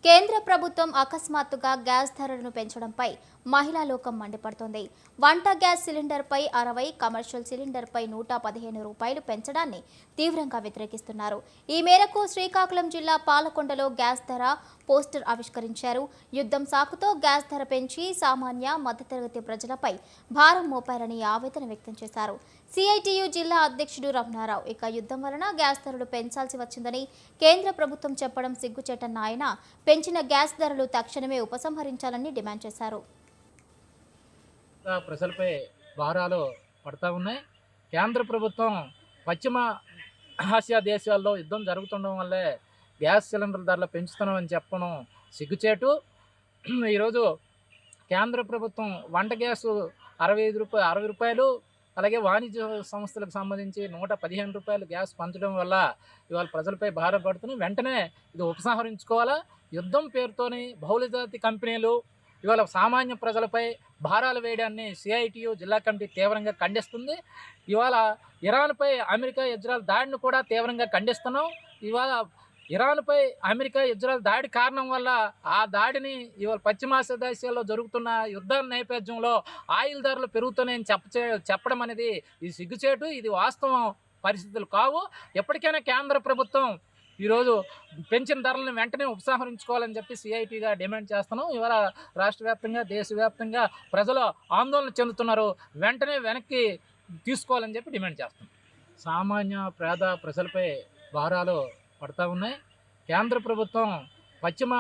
కేంద్ర ప్రభుత్వం అకస్మాత్తుగా గ్యాస్ ధరలను పెంచడంపై మహిళా లోకం మండిపడుతోంది. వంట గ్యాస్ సిలిండర్పై 60, కమర్షియల్ సిలిండర్పై 115 రూపాయలు పెంచడాన్ని తీవ్రంగా వ్యతిరేకిస్తున్నారు. ఈ మేరకు శ్రీకాకుళం జిల్లా పాలకొండలో గ్యాస్ ధర పోస్టర్ ఆవిష్కరించారు. యుద్ధం సాకుతో గ్యాస్ ధర పెంచి సామాన్య, మధ్యతరగతి ప్రజలపై భారం మోపారని ఆవేదన వ్యక్తం చేశారు. సిఐటియు జిల్లా అధ్యక్షుడు రమణారావు ఇక యుద్ధం వలన గ్యాస్ ధరలు పెంచాల్సి వచ్చిందని కేంద్ర ప్రభుత్వం చెప్పడం సిగ్గుచేటన్న ఆయన పెంచిన గ్యాస్ ధరలు తక్షణమే ఉపసంహరించాలని డిమాండ్ చేశారు. ప్రజలపై భారాలు పడతా ఉన్నాయి. కేంద్ర ప్రభుత్వం పశ్చిమ ఆసియా దేశాల్లో యుద్ధం జరుగుతుండడం వల్లే గ్యాస్ సిలిండర్ ధరలు పెంచుతున్నామని చెప్పడం సిగ్గుచేటు. ఈరోజు కేంద్ర ప్రభుత్వం వంట గ్యాసు 60 రూపాయలు, అలాగే వాణిజ్య సంస్థలకు సంబంధించి 115 రూపాయలు గ్యాస్ పంచడం వల్ల ఇవాళ ప్రజలపై భారం పడుతున్నాయి. వెంటనే ఇది ఉపసంహరించుకోవాలా. యుద్ధం పేరుతోని బహుళజాతి కంపెనీలు ఇవాళ సామాన్య ప్రజలపై భారాలు వేయడాన్ని సిఐటియు జిల్లా కమిటీ తీవ్రంగా ఖండిస్తుంది. ఇవాళ ఇరాన్పై అమెరికా, ఇజ్రాయెల్ దాడిని కూడా తీవ్రంగా ఖండిస్తున్నాం. ఇవాళ ఇరాన్పై అమెరికా, ఇజ్రాయెల్ దాడి కారణం వల్ల ఆ దాడిని ఇవాళ పశ్చిమాసియా దేశాల్లో జరుగుతున్న యుద్ధ నేపథ్యంలో ఆయిల్ ధరలు పెరుగుతున్నాయని చెప్పడం అనేది ఇది సిగ్గుచేటు. ఇది వాస్తవం పరిస్థితులు కావు. ఎప్పటికైనా కేంద్ర ప్రభుత్వం ఈరోజు పెంచిన ధరలను వెంటనే ఉపసంహరించుకోవాలని చెప్పి సిఐటిగా డిమాండ్ చేస్తున్నాం. ఇవాళ రాష్ట్ర వ్యాప్తంగా, దేశవ్యాప్తంగా ప్రజలు ఆందోళన చెందుతున్నారు. వెంటనే వెనక్కి తీసుకోవాలని చెప్పి డిమాండ్ చేస్తున్నాం. సామాన్య పేద ప్రజలపై భారాలు పడతా ఉన్నాయి. కేంద్ర ప్రభుత్వం పశ్చిమ